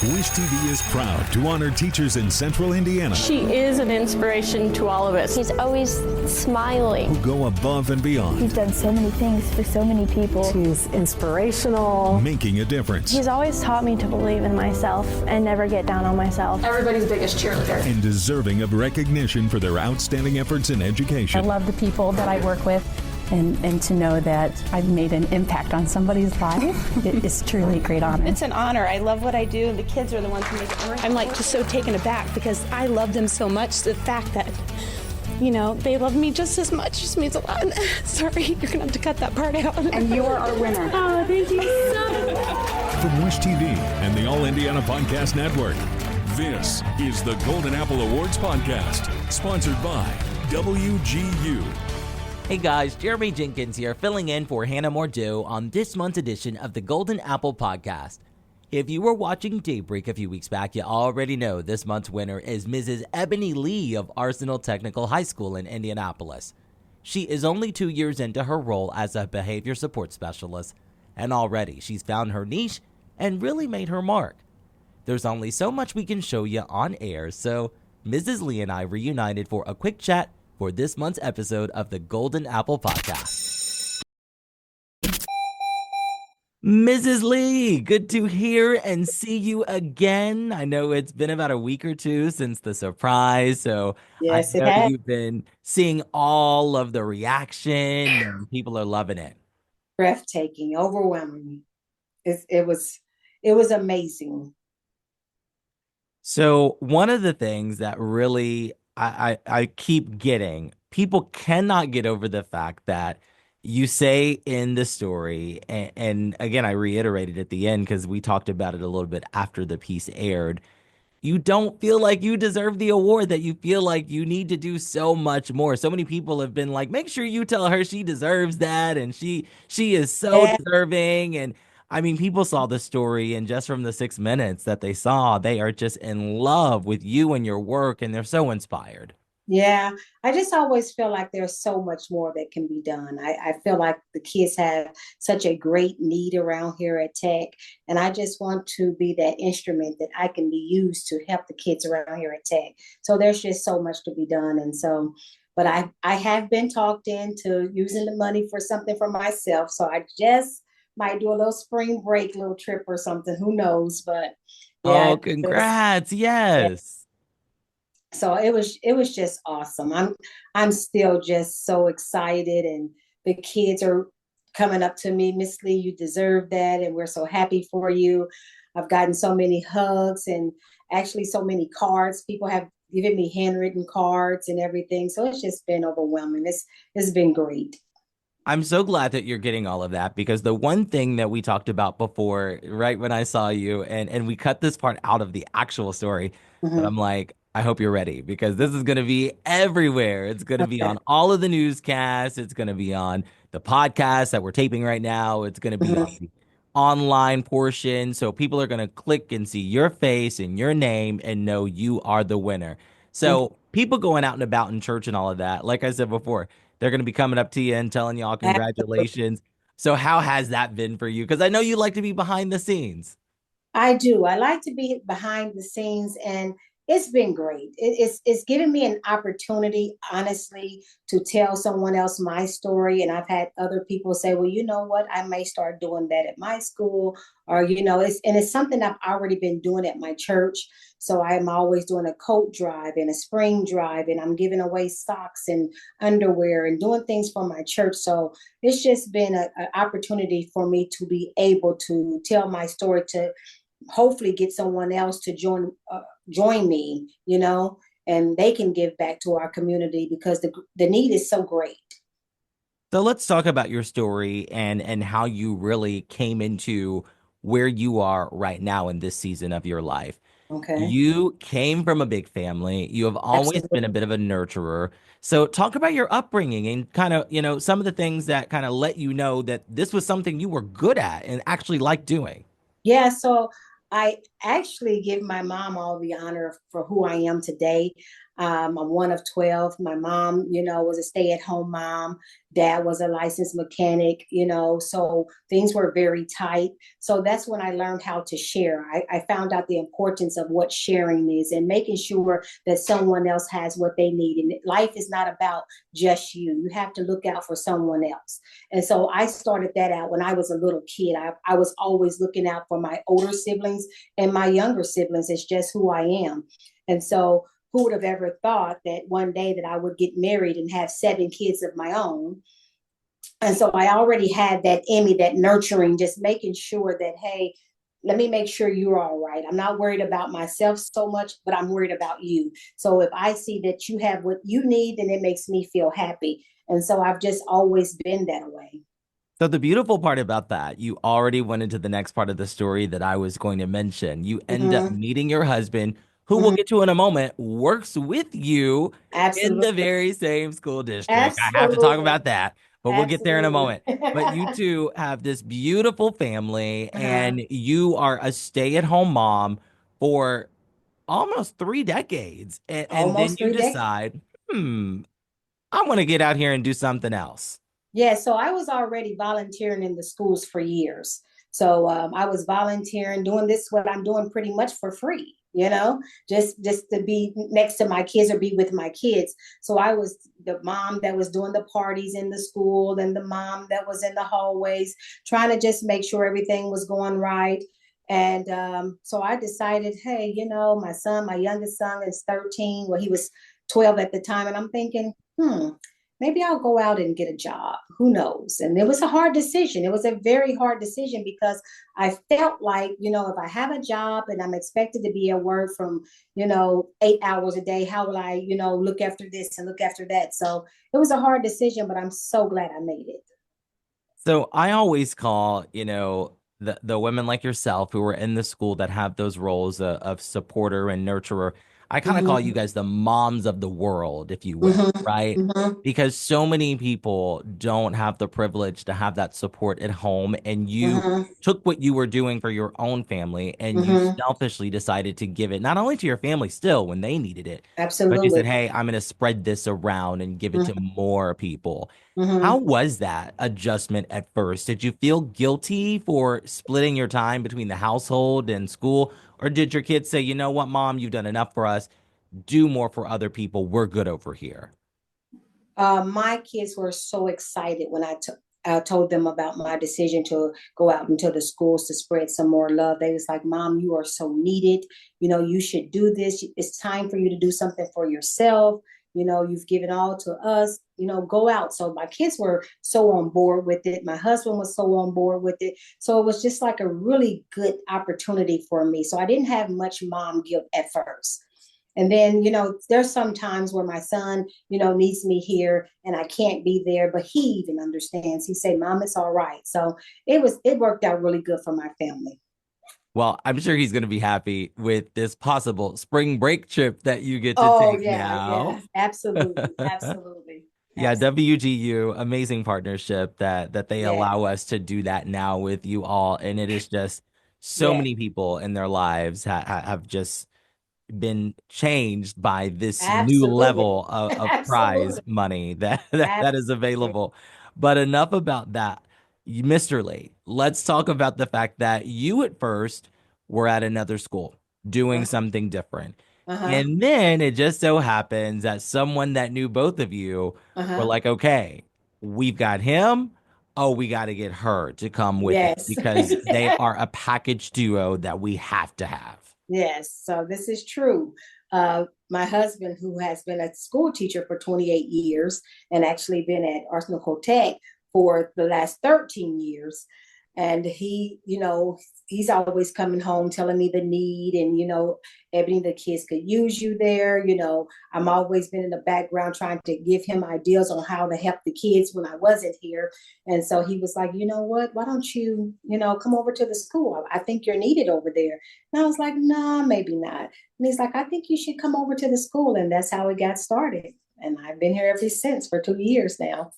Wish TV is proud to honor teachers in Central Indiana She is an inspiration to all of us. She's always smiling. who go above and beyond, She's done so many things for so many people. She's inspirational. making a difference, She's always taught me to believe in myself and never get down on myself. Everybody's biggest cheerleader. and deserving of recognition for their outstanding efforts in I education. love the people that I work with, and to know that I've made an impact on somebody's life, it is truly a great honor. It's an honor. I love what I do, and the kids are the ones who make it work. I'm like just so taken aback because I love them so much. The fact that, they love me just as much just means a lot. Sorry, you're going to have to cut that part out. And you are our winner. Oh, thank you so much. From Wish TV and the All Indiana Podcast Network, this is the Golden Apple Awards Podcast, sponsored by WGU. Hey guys, Jeremy Jenkins here, filling in for Hanna Mordoh on this month's edition of the Golden Apple Podcast. If you were watching Daybreak a few weeks back, you already know this month's winner is Mrs. Ebony Lee of Arsenal Technical High School in Indianapolis. She is only 2 years into her role as a behavior support specialist, and already she's found her niche and really made her mark. There's only so much we can show you on air, so Mrs. Lee and I reunited for a quick chat for this month's episode of the Golden Apple Podcast. Mrs. Lee, good to hear and see you again. I know it's been about a week or two since the surprise, so Yes, I it know has. you've been seeing all of the reaction and people are loving it. Breathtaking, overwhelming. It was amazing. So one of the things that really I keep getting, people cannot get over the fact that you say in the story, and again, I reiterated at the end because we talked about it a little bit after the piece aired, you don't feel like you deserve the award, that you feel like you need to do so much more. So many people have been like, make sure you tell her she deserves that, and she is so Yeah. deserving. And I mean, people saw the story, and just from the 6 minutes that they saw, they are just in love with you and your work, and they're so inspired. Yeah, I just always feel like there's so much more that can be done. I feel like the kids have such a great need around here at Tech, and I just want to be that instrument that I can be used to help the kids around here at Tech. So there's just so much to be done, and so, but I have been talked into using the money for something for myself. So I just might do a little spring break, little trip or something. Who knows? But yeah, Oh, congrats. Yes. so it was just awesome. I'm still just so excited, and the kids are coming up to me, Miss Lee, you deserve that, and we're so happy for you. I've gotten so many hugs and actually so many cards. People have given me handwritten cards and everything. So it's just been overwhelming. It's been great. I'm so glad that you're getting all of that, because the one thing that we talked about before, right when I saw you, and we cut this part out of the actual story, but I'm like, I hope you're ready, because this is going to be everywhere. It's going to be on all of the newscasts. It's going to be on the podcast that we're taping right now. It's going to be on the online portion. So people are going to click and see your face and your name and know you are the winner. So people going out and about in church and all of that, like I said before, they're going to be coming up to you and telling y'all congratulations. So how has that been for you? Because I know you like to be behind the scenes. I do. I like to be behind the scenes, and it's been great. It's given me an opportunity, honestly, to tell someone else my story. And I've had other people say, well, you know what, I may start doing that at my school, or, it's something I've already been doing at my church. So I'm always doing a coat drive and a spring drive, and I'm giving away socks and underwear and doing things for my church. So it's just been an opportunity for me to be able to tell my story, to hopefully get someone else to join me, and they can give back to our community, because the need is so great. So let's talk about your story and how you really came into where you are right now in this season of your life. Okay. You came from a big family. You have always been a bit of a nurturer. So talk about your upbringing and kind of, some of the things that kind of let you know that this was something you were good at and actually liked doing. Yeah, so I actually give my mom all the honor for who I am today. I'm one of 12. My mom, was a stay-at-home mom. Dad was a licensed mechanic, so things were very tight. So that's when I learned how to share. I found out the importance of what sharing is and making sure that someone else has what they need. And life is not about just you. You have to look out for someone else. And so I started that out when I was a little kid. I was always looking out for my older siblings and my younger siblings. It's just who I am. And so who would have ever thought that one day that I would get married and have 7 kids of my own? And so I already had that in me, that nurturing, just making sure that, hey, let me make sure you're all right. I'm not worried about myself so much, but I'm worried about you. So if I see that you have what you need, then it makes me feel happy. And so I've just always been that way. So the beautiful part about that, you already went into the next part of the story that I was going to mention. You end up meeting your husband, who we'll get to in a moment, works with you in the very same school district. I have to talk about that, but we'll get there in a moment. But you two have this beautiful family, and you are a stay-at-home mom for almost 3 decades. And then you decide, I want to get out here and do something else. Yeah, so I was already volunteering in the schools for years. So I was volunteering, doing this, what I'm doing pretty much for free, just to be next to my kids or be with my kids. So I was the mom that was doing the parties in the school and the mom that was in the hallways, trying to just make sure everything was going right. And so I decided, hey, my youngest son is 13. Well, he was 12 at the time. And I'm thinking, maybe I'll go out and get a job. Who knows? And it was a hard decision. It was a very hard decision because I felt like, if I have a job and I'm expected to be at work from, 8 hours a day, how will I, look after this and look after that? So it was a hard decision, but I'm so glad I made it. So I always call, the women like yourself who are in the school that have those roles of supporter and nurturer. I kind of call you guys the moms of the world, if you will, right? Because so many people don't have the privilege to have that support at home. And you took what you were doing for your own family and you selfishly decided to give it not only to your family still when they needed it, but you said, hey, I'm going to spread this around and give it to more people. How was that adjustment at first? Did you feel guilty for splitting your time between the household and school? Or did your kids say, you know what, Mom, you've done enough for us. Do more for other people. We're good over here. My kids were so excited when I told them about my decision to go out into the schools to spread some more love. They was like, Mom, you are so needed. You should do this. It's time for you to do something for yourself. You've given all to us, go out. So my kids were so on board with it. My husband was so on board with it. So it was just like a really good opportunity for me. So I didn't have much mom guilt at first. And then, there's some times where my son, needs me here and I can't be there, but he even understands. He said, Mom, it's all right. So it worked out really good for my family. Well, I'm sure he's going to be happy with this possible spring break trip that you get to take now. Yeah, absolutely. Absolutely. Yeah, WGU, amazing partnership that they allow us to do that now with you all. And it is just so many people in their lives have just been changed by this new level of prize money that is available. But enough about that. Mr. Lee, let's talk about the fact that you at first were at another school doing something different. And then it just so happens that someone that knew both of you were like, okay, we've got him. Oh, we got to get her to come with us because they are a package duo that we have to have. Yes, so this is true. My husband, who has been a school teacher for 28 years and actually been at Arsenal Tech for the last 13 years. And he, he's always coming home telling me the need and, Ebony, the kids could use you there. I'm always been in the background trying to give him ideas on how to help the kids when I wasn't here. And so he was like, you know what, why don't you, come over to the school? I think you're needed over there. And I was like, nah, maybe not. And he's like, I think you should come over to the school. And that's how it got started. And I've been here ever since for 2 years now.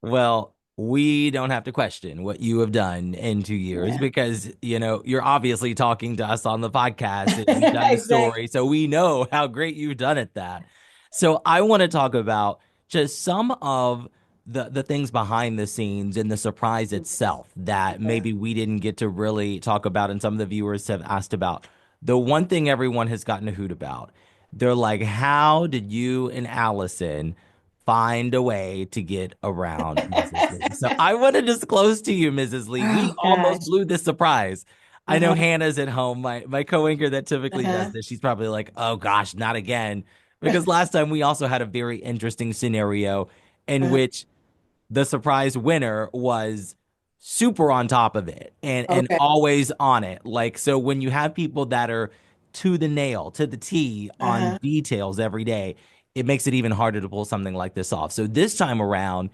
Well, we don't have to question what you have done in 2 years Yeah. because, you're obviously talking to us on the podcast and you've done the Exactly. story. So we know how great you've done at that. So I want to talk about just some of the things behind the scenes and the surprise itself that Yeah. maybe we didn't get to really talk about and some of the viewers have asked about. The one thing everyone has gotten a hoot about. They're like, how did you and Allison find a way to get around Mrs. Lee? So I want to disclose to you, Mrs. Lee, we Oh almost gosh. blew this surprise. I know Uh-huh. Hannah's at home, my co-anchor that typically does Uh-huh. this. She's probably like, oh gosh, not again. Because last time we also had a very interesting scenario in Uh-huh. which the surprise winner was super on top of it and Okay. always on it. Like, so when you have people that are to the nail, to the T on Uh-huh. details every day, it makes it even harder to pull something like this off. So this time around,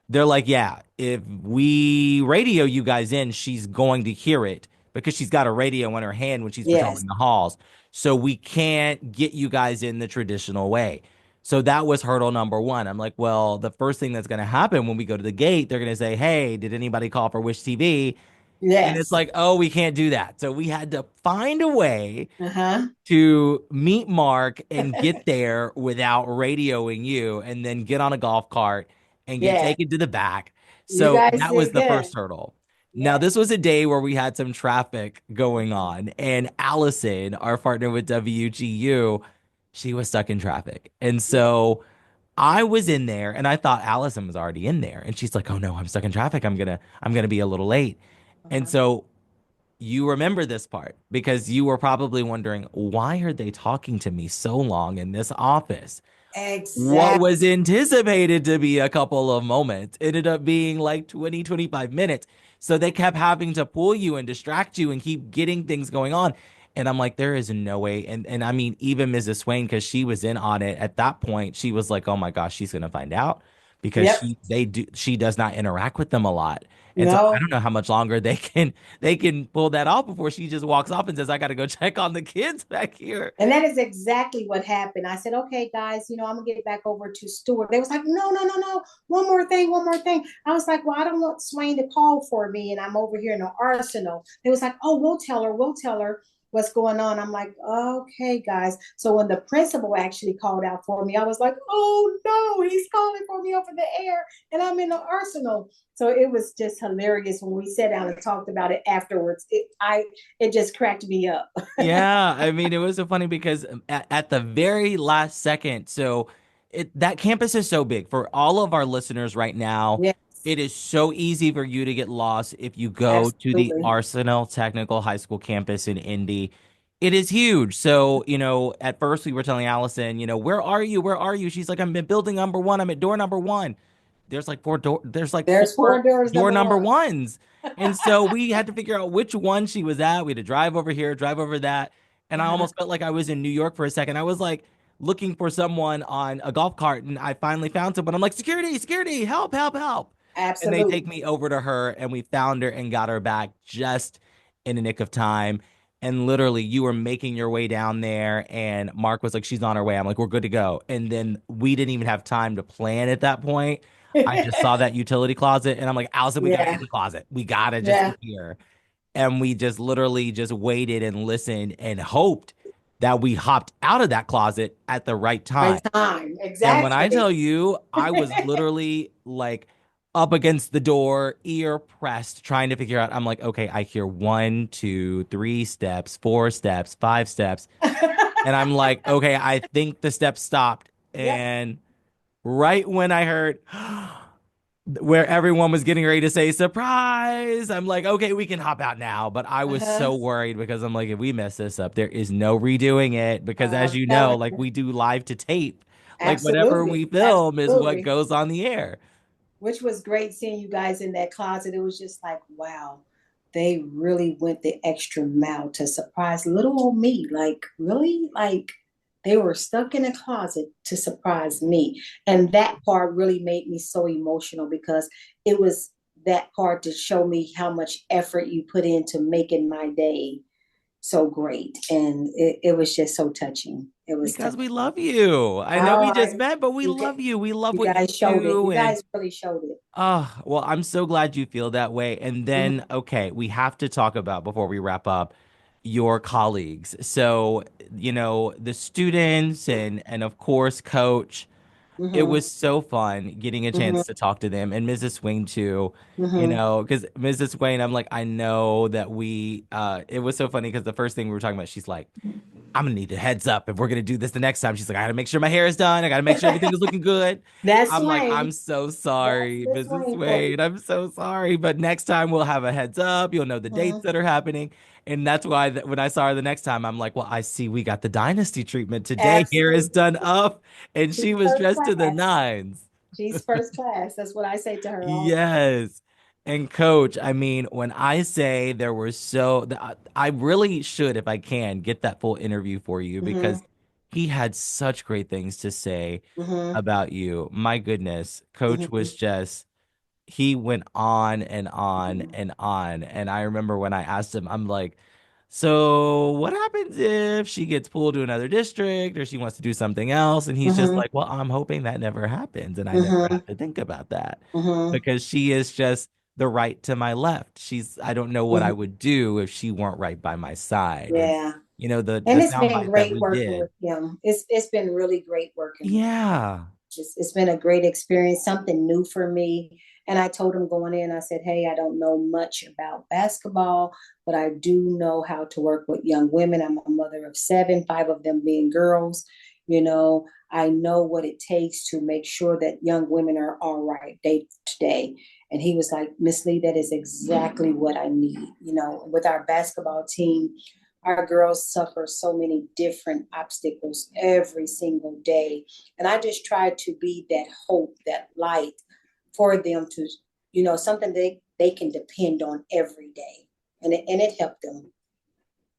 they're like, yeah, if we radio you guys in, she's going to hear it because she's got a radio in her hand when she's Yes. patrolling the halls. So we can't get you guys in the traditional way. So that was hurdle number one. I'm like, well, the first thing that's going to happen when we go to the gate, they're going to say, hey, did anybody call for Wish TV? And it's Yes. like, oh, we can't do that. So we had to find a way Uh-huh. to meet Mark and get there without radioing you and then get on a golf cart and get Yeah. taken to the back. You So guys that was did the good. first hurdle. Now, Yeah. this was a day where we had some traffic going on, and Allison, our partner with WGU, she was stuck in traffic. And Yeah. so I was in there and I thought Allison was already in there. And she's like, oh no, I'm stuck in traffic. I'm gonna be a little late. And Uh-huh. so you remember this part because you were probably wondering, why are they talking to me so long in this office? What Exactly. was anticipated to be a couple of moments ended up being like 20, 25 minutes. So they kept having to pull you and distract you and keep getting things going on. And I'm like, there is no way. And I mean, even Mrs. Swain, because she was in on it at that point, she was like, oh my gosh, she's gonna find out because Yep. she does not interact with them a lot. And so I No. don't know how much longer they can pull that off before she just walks off and says, I gotta go check on the kids back here. And that is exactly what happened. I said, okay, guys, I'm gonna get back over to Stewart. They was like, no, no, no, no. One more thing, one more thing. I was like, well, I don't want Swain to call for me, and I'm over here in the arsenal. They was like, oh, we'll tell her what's going on. I'm like, okay, guys. So when the principal actually called out for me, I was like, oh no, he's calling for me over the air, and I'm in the arsenal. So it was just hilarious when we sat down and talked about it afterwards. It just cracked me up. Yeah, I mean, it was so funny because at the very last second, so that campus is so big for all of our listeners right now. Yes, It is so easy for you to get lost if you go to the absolutely. Arsenal Technical High School campus in Indy. It is huge. So, at first we were telling Allison, where are you? Where are you? She's like, I'm in building number one. I'm at door number one. There's like There's four four doors, door number number one. ones. And so we had to figure out which one she was at. We had to drive over here, drive over that. And I Uh-huh. almost felt like I was in New York for a second. I was like looking for someone on a golf cart and I finally found someone. I'm like, security, security, help, help, help. And they take Absolutely. me over to her and we found her and got her back just in the nick of time. And literally, you were making your way down there, and Mark was like, she's on her way. I'm like, we're good to go. And then we didn't even have time to plan at that point. I just saw that utility closet, and I'm like, Allison, we gotta Yeah. get in the closet. We gotta just Yeah. get here. And we just literally just waited and listened and hoped that we hopped out of that closet at the right time. Right time. And when I Exactly. tell you, I was literally like up against the door, ear pressed, trying to figure out. I'm like, okay, I hear 1, 2, 3 steps, 4 steps, 5 steps. And I'm like, okay, I think the steps stopped. Yep. And right when I heard where everyone was getting ready to say surprise, I'm like, okay, we can hop out now. But I was Uh-huh. so worried because I'm like, if we mess this up, there is no redoing it. Because as I'm you know, telling like you. we do live to tape, like whatever we Absolutely. film is what Absolutely. goes on the air. Which was great seeing you guys in that closet. It was just like, wow, they really went the extra mile to surprise little old me. Like, really? Like, they were stuck in a closet to surprise me. And that part really made me so emotional because it was that part to show me how much effort you put into making my day so great. And it was just so touching. It was Because tough. we love you. I know we Oh, just met, but we you, love you. We love you what you guys showed it. do. You And guys really showed it. oh, well, I'm so glad you feel that way. And then, okay, we have to talk about before we wrap up your colleagues. So, the students and of course, coach. It Mm-hmm. was so fun getting a Mm-hmm. chance to talk to them and Mrs. Swain too, Mm-hmm. because Mrs. Swain, I'm like, I know that it was so funny because the first thing we were talking about, she's like, I'm gonna need a heads up if we're gonna do this the next time. She's like, I gotta make sure my hair is done. I gotta make sure everything is looking good. That's I'm like, Swain. I'm so That's sorry, the Mrs. Swain for Swain. I'm so sorry. But next time we'll have a heads up. You'll know the dates you. that are happening. And that's why when I saw her the next time, I'm like, well, I see we got the dynasty treatment today. Hair is Absolutely. done up. And She's she was first dressed to the class. nines. She's first class. That's what I say to her all the time. Yes. And coach, I mean, when I say there were I really should, if I can, get that full interview for you Mm-hmm. because he had such great things to say Mm-hmm. about you. My goodness, coach Mm-hmm. was just, he went on and on and on. And I remember when I asked him, I'm like, so what happens if she gets pulled to another district or she wants to do something else? And he's just Mm-hmm. like, well, I'm hoping that never happens and I never Mm-hmm. have to think about that Mm-hmm. because she is just the right to my left. I don't know what I Mm-hmm. would do if she weren't right by my side. And Yeah. the And it's sound been bite that great we working did. with him. It's been really great working with him. Yeah. It's been a great experience, something new for me. And I told him going in, I said, hey, I don't know much about basketball, but I do know how to work with young women. I'm a mother of 7, 5 of them being girls. I know what it takes to make sure that young women are all right day to day. And he was like, Miss Lee, that is exactly what I need. With our basketball team, our girls suffer so many different obstacles every single day. And I just try to be that hope, that light for them to, something they can depend on every day. And it helped them.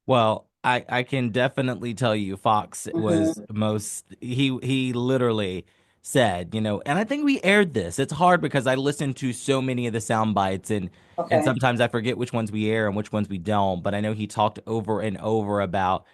Well, I can definitely tell you Fox was Mm-hmm. he literally said, and I think we aired this. It's hard because I listen to so many of the sound bites and Okay. sometimes I forget which ones we air and which ones we don't, but I know he talked over and over about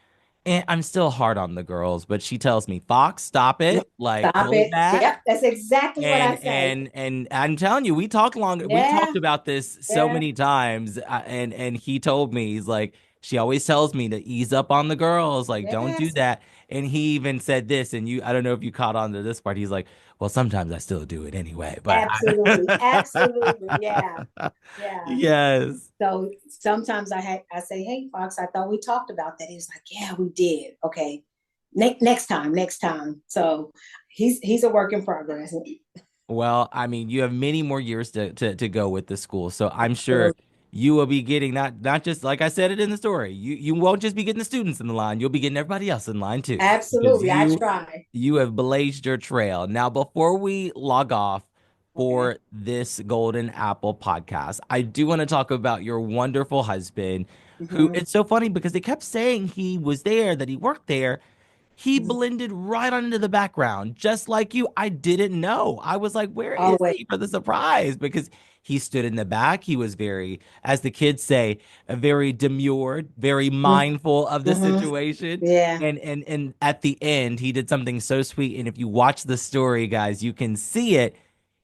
and I'm still hard on the girls, but she tells me, Fox, stop it, like Stop pull it it. back. Yep. That's exactly what I say. And I'm telling you, we Yeah. talked about this so Yeah. many times, and he told me he's like she always tells me to ease up on the girls, like don't do Yes. that. And he even said this, and I don't know if you caught on to this part. He's like, well, sometimes I still do it anyway, but Absolutely. Absolutely. Yeah. Yeah. yes. So sometimes I say, hey, Fox, I thought we talked about that. He was like, yeah, we did. Okay. Next time. So he's a work in progress. Well, I mean, you have many more years to go with the school, so I'm sure Absolutely. you will be getting not just like I said it in the story. You won't just be getting the students in the line; you'll be getting everybody else in line too, because Absolutely. I try. you have blazed your trail. Now, before we log off Okay. for this Golden Apple podcast, I do want to talk about your wonderful husband, who Mm-hmm. it's so funny because they kept saying he was there, that he worked there. He blended right on into the background, just like you. I didn't know. I was like, where is Always. he for the surprise? Because he stood in the back. He was very, as the kids say, very demure, very mindful of the Mm-hmm. situation. Yeah. And at the end, he did something so sweet. And if you watch the story, guys, you can see it.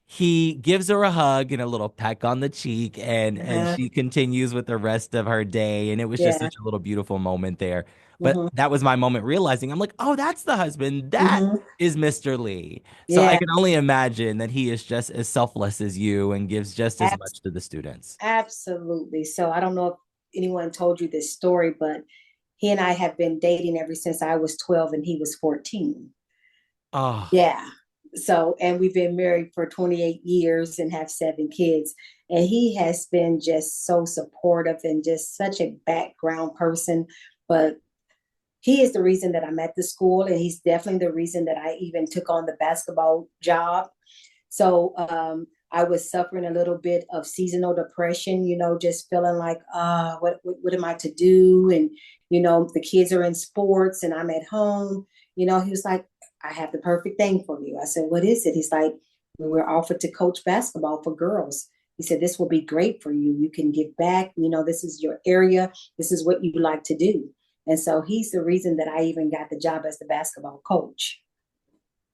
He gives her a hug and a little peck on the cheek, and Uh-huh. she continues with the rest of her day. And it was just Yeah. such a little beautiful moment there. But Mm-hmm. that was my moment realizing I'm like, oh, that's the husband. That Mm-hmm. is Mr. Lee. So I Yeah. can only imagine that he is just as selfless as you and gives just as Abs- much to the students. Absolutely. So I don't know if anyone told you this story, but he and I have been dating ever since I was 12 and he was 14. Oh, Yeah. So, and we've been married for 28 years and have 7 kids. And he has been just so supportive and just such a background person. But he is the reason that I'm at the school. And he's definitely the reason that I even took on the basketball job. So I was suffering a little bit of seasonal depression, just feeling like, what am I to do? And, the kids are in sports and I'm at home. He was like, I have the perfect thing for you. I said, what is it? He's like, we were offered to coach basketball for girls. He said, this will be great for you. You can give back. This is your area. This is what you like to do. And so he's the reason that I even got the job as the basketball coach.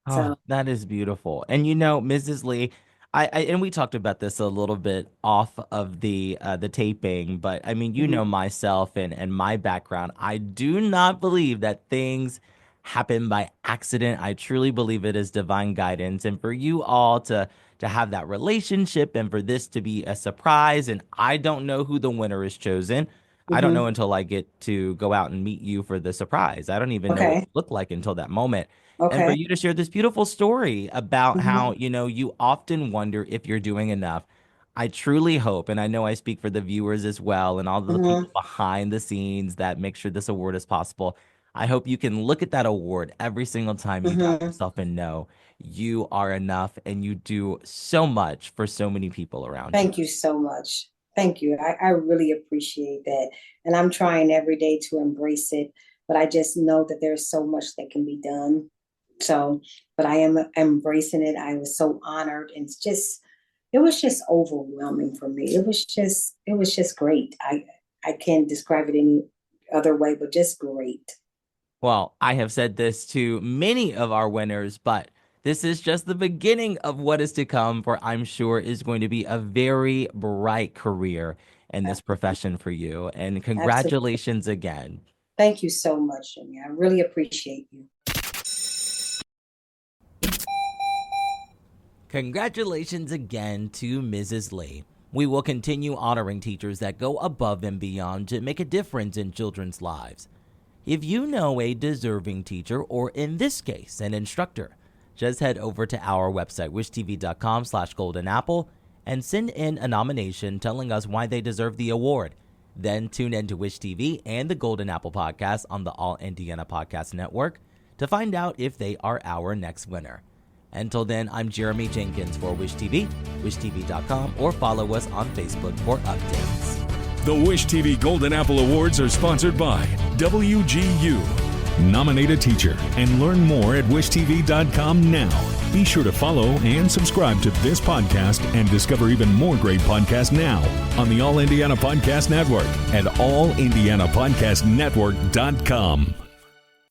Oh, that is beautiful. And Mrs. Lee, I and we talked about this a little bit off of the taping, but I mean, myself and my background. I do not believe that things happen by accident. I truly believe it is divine guidance. And for you all to have that relationship and for this to be a surprise, and I don't know who the winner is chosen. I don't know until I get to go out and meet you for the surprise. I don't even know what you look like until that moment. And for you to share this beautiful story about how, you often wonder if you're doing enough. I truly hope, and I know I speak for the viewers as well, and all the people behind the scenes that make sure this award is possible. I hope you can look at that award every single time you doubt yourself and know you are enough and you do so much for so many people around you. Thank you so much. Thank you. I really appreciate that. And I'm trying every day to embrace it, but I just know that there's so much that can be done. So, but I am embracing it. I was so honored, and it was just overwhelming for me. It was just great. I can't describe it any other way, but just great. Well, I have said this to many of our winners, but this is just the beginning of what is to come, for I'm sure is going to be a very bright career in this profession for you. And congratulations again. Thank you so much, Jimmy. I really appreciate you. Congratulations again to Mrs. Lee. We will continue honoring teachers that go above and beyond to make a difference in children's lives. If you know a deserving teacher, or in this case, an instructor, just head over to our website, wishtv.com/goldenapple, and send in a nomination telling us why they deserve the award. Then tune in to Wish TV and the Golden Apple Podcast on the All Indiana Podcast Network to find out if they are our next winner. Until then, I'm Jeremy Jenkins for Wish TV, wishtv.com, or follow us on Facebook for updates. The Wish TV Golden Apple Awards are sponsored by WGU. Nominate a teacher and learn more at wishtv.com now. Be sure to follow and subscribe to this podcast and discover even more great podcasts now on the All Indiana Podcast Network at allindianapodcastnetwork.com.